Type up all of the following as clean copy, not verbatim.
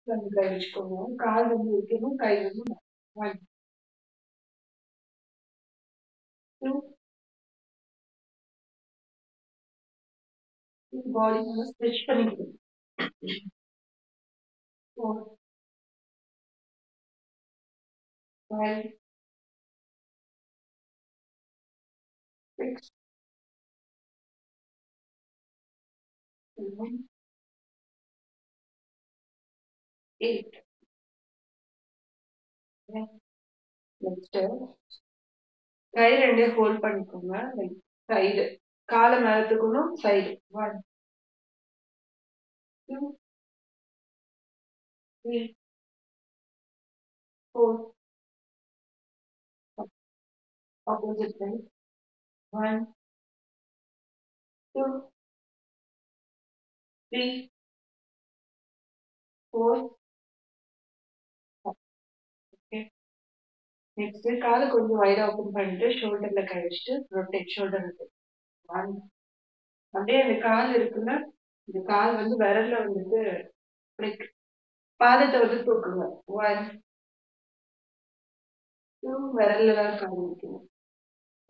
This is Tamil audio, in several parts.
வந்து கை வச்சுக்கோங்க. கால் வந்து வைக்கணும், கை வந்து 1, 2, பாடி நல்லா ஸ்ட்ரெச் பண்ணிக்கணும். 4, 5, 6, 7, 8. நெக்ஸ்ட் கை ரெண்டையும் ஹோல்ட் பண்ணிக்கோங்க. லைக் சைடு காலை மேல தூக்கணும், side 1, 2, 3, 4, opposite side 1, 2, 3, 4. Okay. Next காலை கொஞ்சம் வைடா ஓப்பன் பண்ணிட்டு ஷோல்டர்ல கை வச்சுட்டு ரொட்டேட் ஷோல்டர் ரொட்டேட் 1. அப்படியே அந்த கால் இருக்குல்ல, இந்த கால் வந்து விரல்ல வந்துட்டு லைக் பாதத்தை வந்து தூக்குங்க. 1, 2, விரல்ல தான் கால் வைக்கணும்.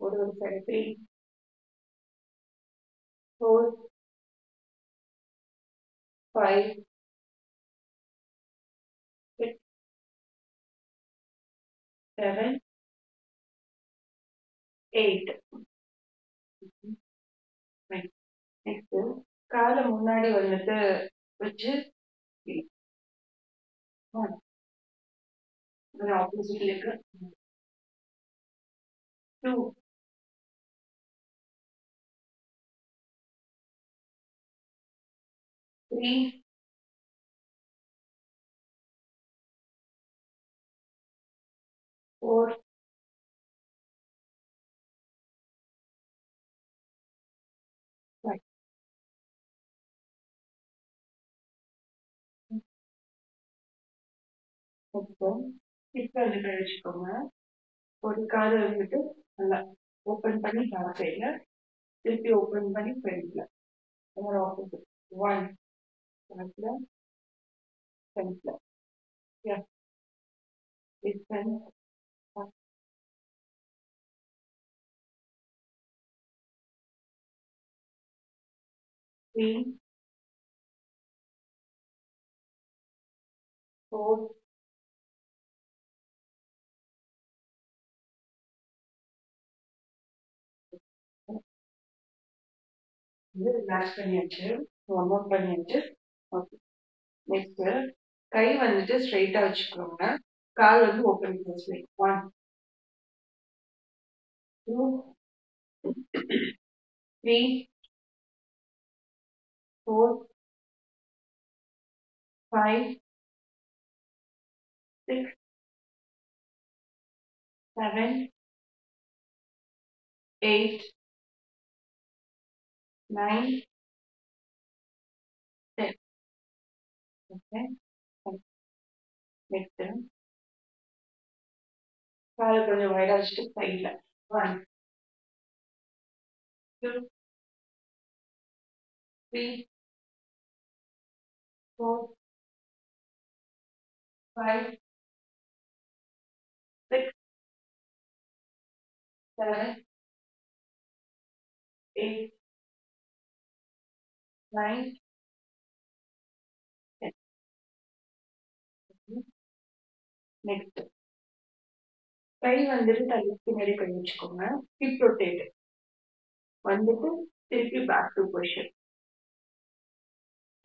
ஒரு சைடு 3, 4, 5, 6, 7, 8. நெக்ஸ்ட் காலை முன்னாடி வந்துட்டு வச்சு ஆப்போசிட் லெக் 2, 3, 4, 5. இப்போ வந்து கழிச்சுக்கோங்க. ஒரு காலை வந்துட்டு நல்லா ஓப்பன் பண்ணி பேக் சைட்ல, திருப்பி ஓப்பன் பண்ணி ஃப்ரண்ட்ல. ஆப்போசிட் 1, பேக்ல, ஃப்ரண்ட்ல. டிஸ்டன்ஸ் 3, 4, இது ரிலாக்ஸ் பண்ணியாச்சு, வார்ம் அப் பண்ணியாச்சு. ஓகே. நெக்ஸ்ட் கை வந்துட்டு ஸ்ட்ரைட்டா வச்சுக்கோங்க. கால் வந்து open close like 1, 2, 3, 4, 5, 6, 7, 8, 9, 10. Okay. Next காலை கொஞ்சம் வைடா வச்சுட்டு சைட்ல 1, 2, 3, 4, 5, 6, 7, 8, 9, 10. நெக்ஸ்ட் கை வந்துட்டு தலைக்கு பின்னாடி கை வச்சுக்கோங்க. ஹிப் ரொட்டேட் வந்துட்டு திருப்பி பேக் டு பொசிஷன்.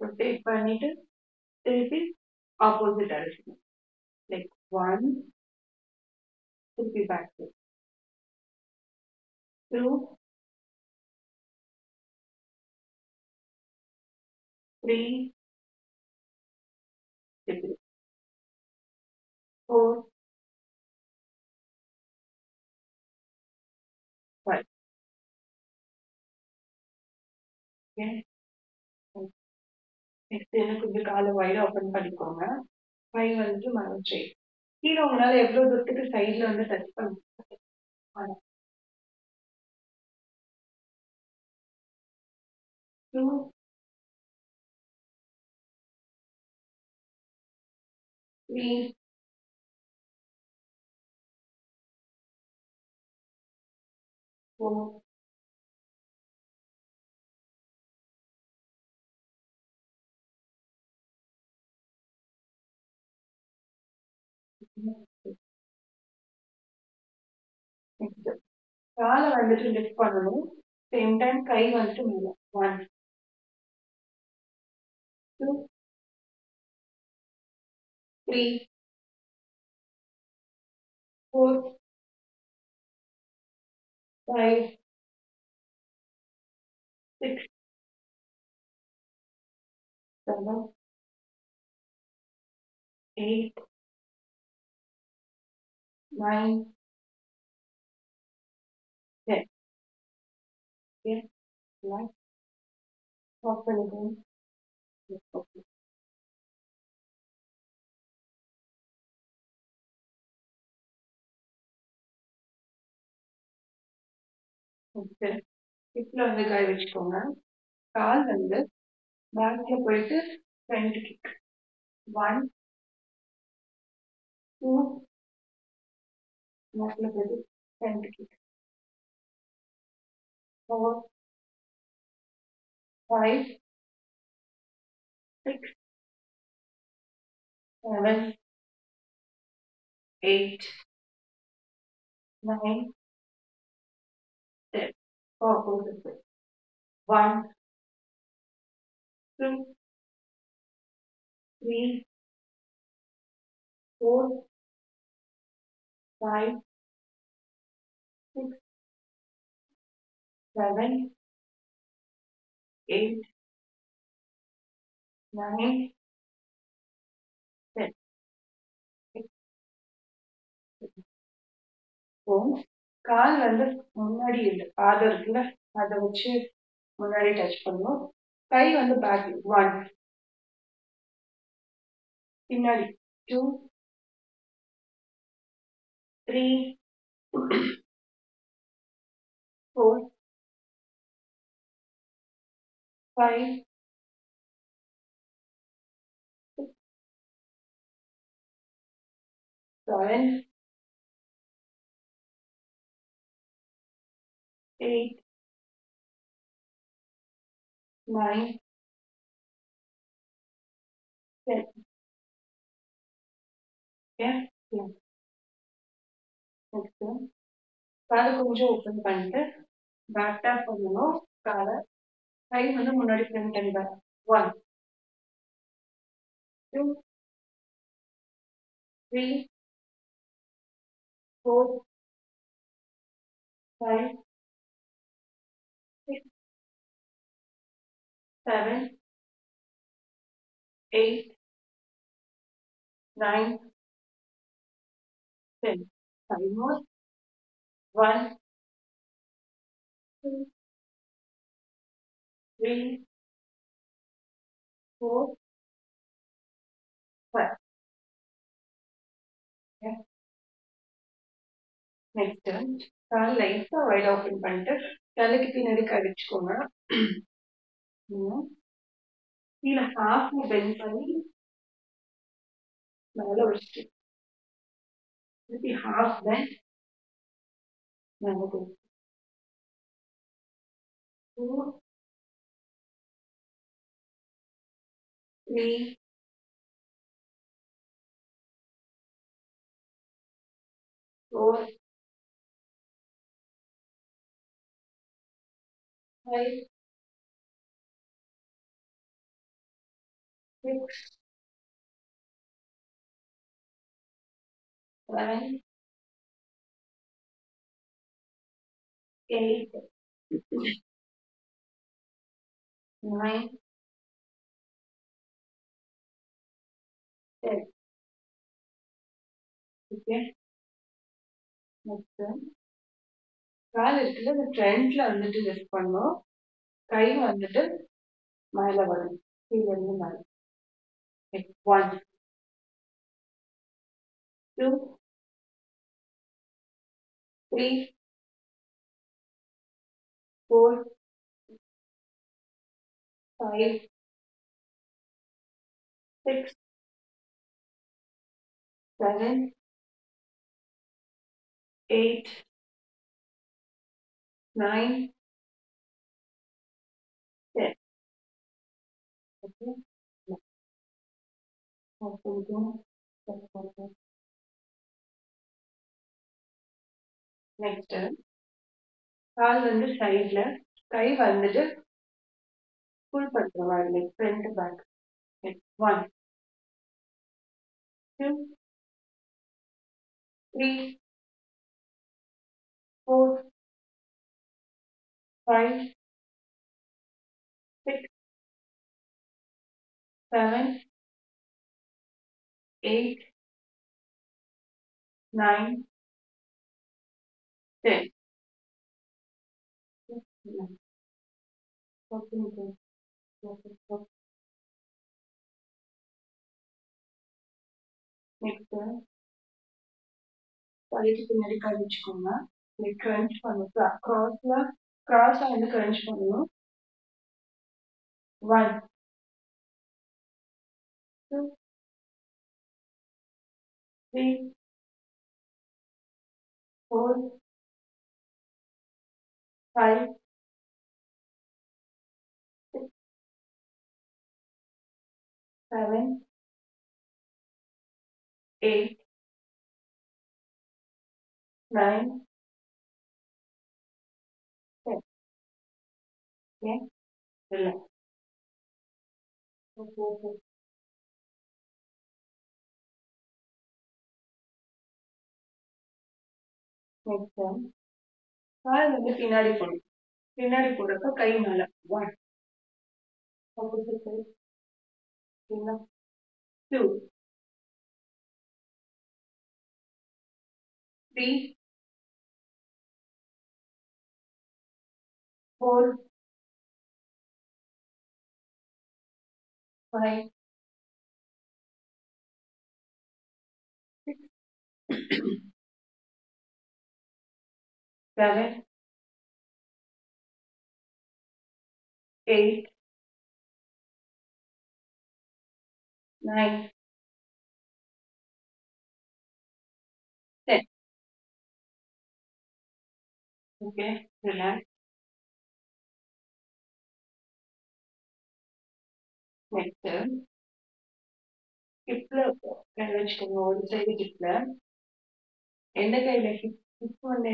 ரொட்டேட் பண்ணிட்டு திருப்பி ஆப்போசிட் டைரக்ஷன் லைக் 1, திருப்பி பேக் டு 2, 3, திருப்பி 4, 5. ஓகே. நெக்ஸ்ட் எனக்கு கொஞ்சம் காலை வைடா ஓப்பன் பண்ணிக்கோங்க. கை வந்துட்டு மறைச்சு கீழே உங்களால எவ்வளவு தூரத்துக்கு சைட்ல வந்து டச் பண்ண 2, 3, 4, 6. நெக்ஸ்ட் கால வந்துட்டு லிஃப்ட் பண்ணணும். சேம் டைம் கை வந்துட்டு மேல. 1, 2, 3, 4, 5, 6, 7, 8, 9, 10. Okay, right. Stop பண்ணிக்கோங்க. Okay. நெக்ஸ்ட் ஹிப்ல வந்து கை வச்சுக்கோங்க. கால் வந்து பேக்ல போயிட்டு ஃப்ரண்ட் கிக். 1, 2, பேக்ல போயிட்டு ஃப்ரண்ட் கிக். 4, 5, 6, 7, 8, 9, 10. Opposite. 1, 2, 3, 4, 5, 6, 7, 8, 9, 10. இப்போ கால் வந்து முன்னாடி இல்லை பாதம் இருக்குல்ல அதை வச்சு முன்னாடி டச் பண்ணும். கை வந்து பேக். 1, பின்னாடி. 2, 3, 4, 5, 6, 7, 8, 9, 10. நெக்ஸ்ட் காலை கொஞ்சம் ஓப்பன் பண்ணிட்டு பேக் டேப் பண்ணணும். காலை கை வந்து முன்னாடி front and back. 1, 2, 3, 4, 5, 6, 7, 8, 9, 10. 5 more. 1, 2, 3, 4, 5. Next call லைட்டா வைட் ஓப்பன் பண்ணிட்டு தலைக்கு பின்னாடி கை வச்சுக்கோங்க. கீழே ஹாஃப்ல பெண்ட் பண்ணி மேல வச்சுட்டு திருப்பி ஹாஃப் பெண்ட் மேல 2, 3, 4, 5, 6, 7, 8, 9, 10. ஓகே. நெக்ஸ்ட் கால் இருக்குல்ல இந்த ஃப்ரண்ட்ல வந்துட்டு லிஃப்ட் பண்ணணும். கை வந்துட்டு மேல வரும். கீழ இருந்து மேல. 1, 2, 3, 4, 5, 6, 7, 8, 9, 10. Okay. Next, கால் வந்து சைட்ல, கை வந்துட்டு புல் பண்ற மாதிரி, like front back. One, two, three, four, five, six, seven, eight, nine, ten. Next, தலைக்கு பின்னாடி கை வச்சுக்கோங்க. லைக் கிரன்ச் பண்ணணும். கிராஸா வந்து கிரன்ச் பண்ணணும். One, two, three, four, five, six, seven, eight, nine, ten. Okay, இல்லை. Okay, okay. நெக்ஸ்ட், கால் வந்து பின்னாடி போடும். பின்னாடி போடுறப்ப கை மேல. One, opposite side. Two, three, four, five, six, seven, eight, nine, ten. Okay, relax. Next, ஹிப்ல கை வச்சுக்கோங்க. ஒரு சைடு ஹிப்ல. எந்த கையில ஹிப் வந்து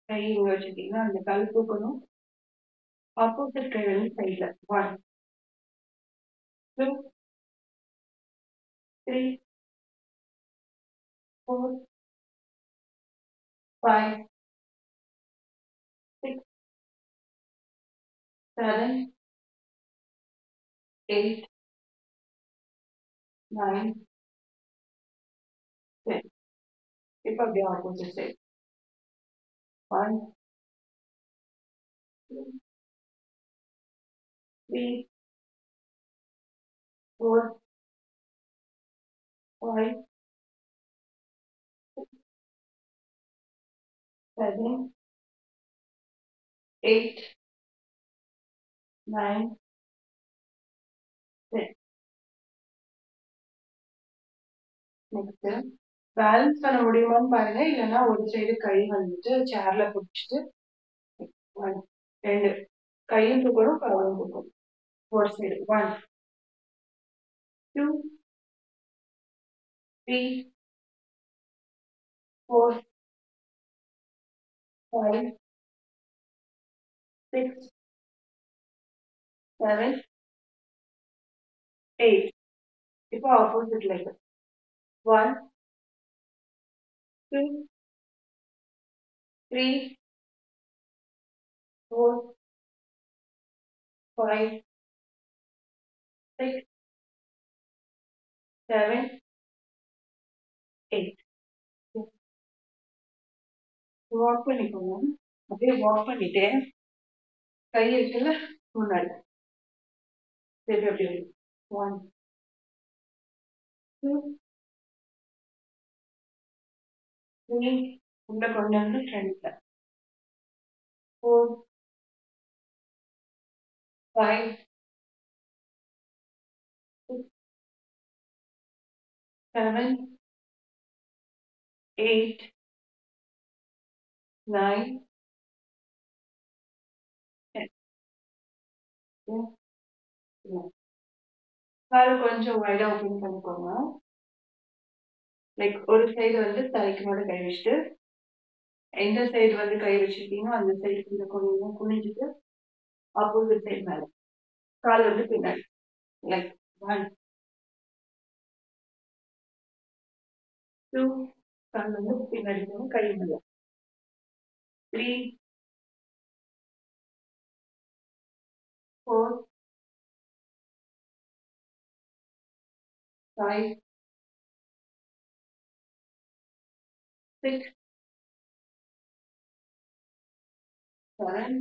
கை இங்க வச்சுட்டீங்கன்னா அந்த கால் தூக்கணும். ஆப்போசிட் கை வந்து சைட்ல. One, two, three, four, five, six, seven, eight, nine, ten. இப்போ அப்படியே opposite side. One, two, three, four, five, six, seven, eight, nine, ten. Next, balance பண்ண முடியுமான்னு பாருங்க. இல்லைன்னா ஒரு சைடு கை வந்துட்டு சேர்ல பிடிச்சிட்டு ஒன், ரெண்டு கையும் தூக்கணும், காலும் தூக்கணும். ஒரு side. One, two, three, four, five, six, seven, eight. இப்போ opposite leg. One, two, three, four, five, six, seven, eight. Walk பண்ணிக்கோங்க. அப்படியே வாக் பண்ணிட்டே கை இருக்குல்ல முன்னாடி சரி அப்படி ஒன், டூ, த்ரீ, உள்ள கொண்டு வந்து ஃப்ரண்ட்ல. Four, five, six, seven, 8, 9, 10. Yeah. Yeah. கால் கொஞ்சம் வைடா ஓப்பன் பண்ணிக்கோங்க. லைக் ஒரு சைடு வந்து தலைக்கு மேல கை வச்சுட்டு, எந்த சைடு வந்து கை வச்சிருக்கீங்களோ அந்த சைடு கொஞ்சம் குனிஞ்சிட்டு ஆப்போசிட் சைடு மேல. கால் வந்து பின்னாடி. லைக் 1, 2, கால் வந்து பின்னாடி போகும், கை மேல. 3, 4, 5, 6, 7,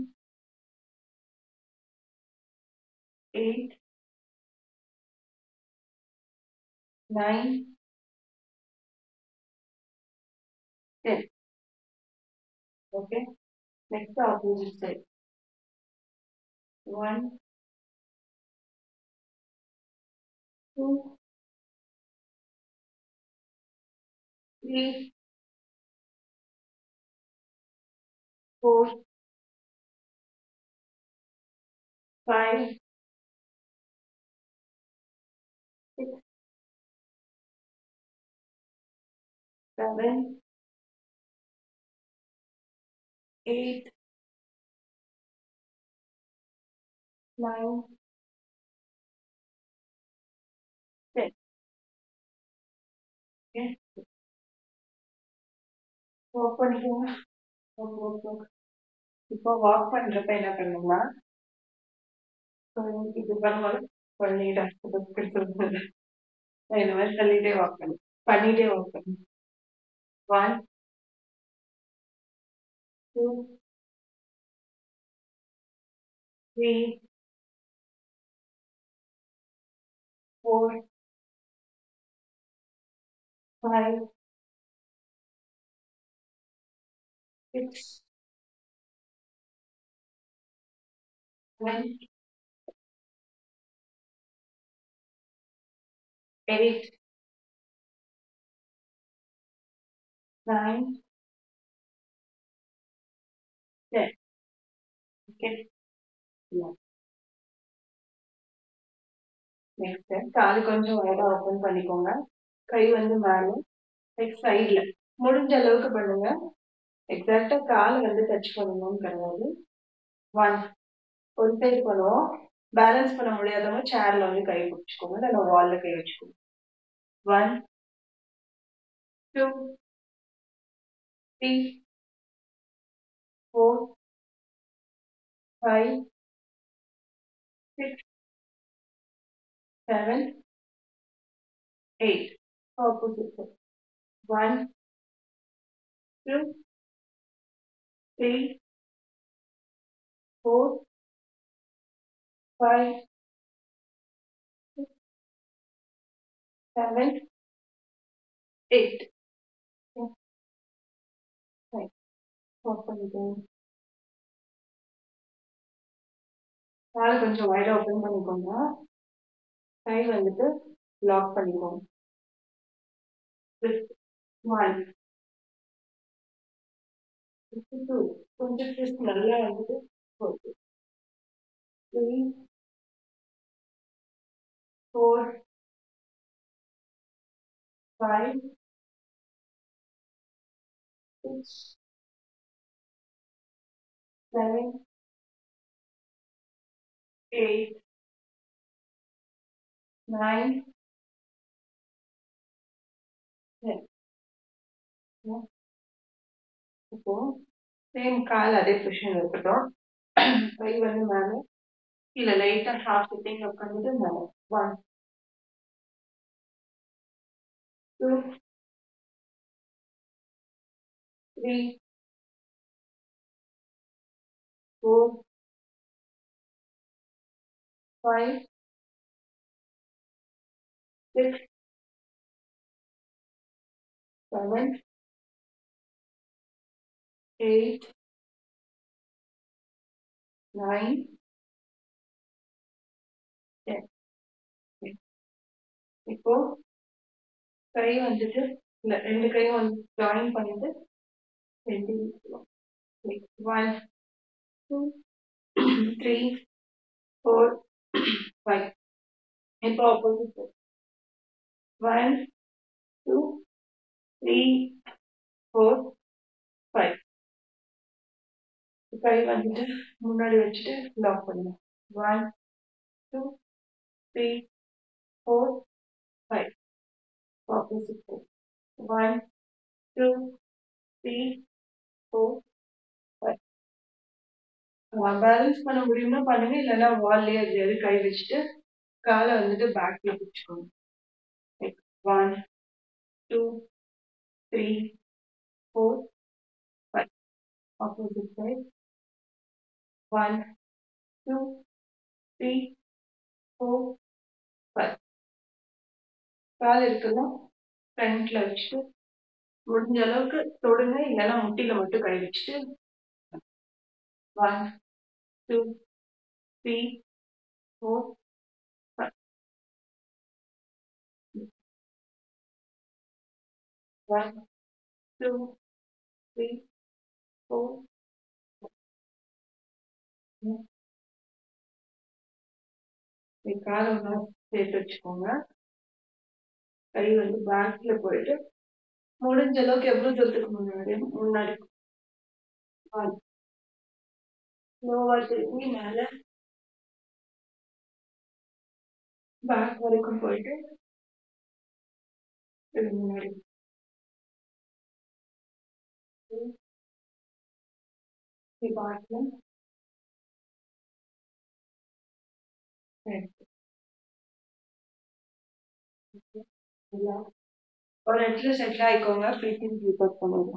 8, 9, 10. Okay. Next opposite side. 1, 2, 3, 4, 5, 6, 7, 8, 9, 10. Okay. Walk பண்ணிக்கோங்க. Walk, walk, walk. இப்போ வாக் பண்றப்ப என்ன பண்ணுங்கன்னா, இது பண்ணும்போது குழந்தைகிட்ட கொடுத்துருந்தது. இந்த மாதிரி சொல்லிட்டே வாக் பண்ணு. பண்ணிட்டே வாக் பண்ணு. 1, 2, 3, 4, 5, 6, 7, 8, 9, 10. Okay. நெக்ஸ்ட் கால் கொஞ்சம் வைடா ஓப்பன் பண்ணிக்கோங்க. கை வந்து மேல, லைக் சைட்ல முடிஞ்ச அளவுக்கு பண்ணுங்க. எக்ஸாக்டா கால் வந்து டச் பண்ணணும்னு கிடையாது. 1, ஒரு சைடு பண்ணுவோம். பேலன்ஸ் பண்ண முடியாதவங்க சேர்ல வந்து கை பிடிச்சிக்கோங்க, இல்ல வால்ல கை வச்சுக்கோங்க. 1, 2, 3, 4, 5, 6, 7, 8. Opposite. 1, 2, 3, 4, 5, 6, 7, 8. கால் கொஞ்சம் வைடா ஓப்பன் பண்ணிக்கோங்க. கை வந்துட்டு லாக் பண்ணிக்கோங்க. 1, 2, கொஞ்சம் twist நல்லா வந்துட்டு 3, 4, 5, 6, 7, 8, 9, 10. இப்போ சேம் கால் அதே பொசிஷன் இருக்கட்டும். கை வந்து மேல, கீழே லைட்டா ஹாஃப் சிட்டிங்ல உட்காந்துட்டு மேல. 1, 2, 3, 4, 5, 6, 7, 8, 9, 10. இப்போ கை வந்துட்டு இல்ல 2 கையும் வந்து ஜாயின் பண்ணிட்டு 2 1 2 3 4 5. இப்போ ஆப்போசிட் 1 2 3 4 5. கை வந்துட்டு முன்னாடி வச்சுட்டு லாக் பண்ணுங்க. 1 2 3 4 5. ஆப்போசிட் 1 2 3 4 5. பேலன்ஸ் பண்ண முடியும்னா பண்ணுங்க, இல்லைன்னா வால்லயே எதுலயாவது கை வச்சுட்டு காலை வந்துட்டு பேக்ல பிடிச்சுக்கோங்க. 1 2 3 4 5. Opposite side 1 2 3 4 5. கால் இருக்குல்ல ஃப்ரண்ட்ல வச்சுட்டு முடிஞ்ச அளவுக்கு தொடுங்க, இல்லைன்னா முட்டில மட்டும் கை வச்சுட்டு 1 2 3 4 5. 1 2 3 4 5. காலை ஒன்றா சேர்த்து வச்சுக்கோங்க. கை வந்து பேக்ல போயிட்டு முடிஞ்ச அளவுக்கு எவ்வளவு தூரத்துக்கு முன்னாடி ஸ்லோவா திருப்பி மேல பேக் வரைக்கும் போயிட்டு முன்னாடி பேக்ல ஒரு இடத்துல செட்டில் ஆயிக்கோங்க. பிரீத்திங் கீப் அப் பண்ணுங்க.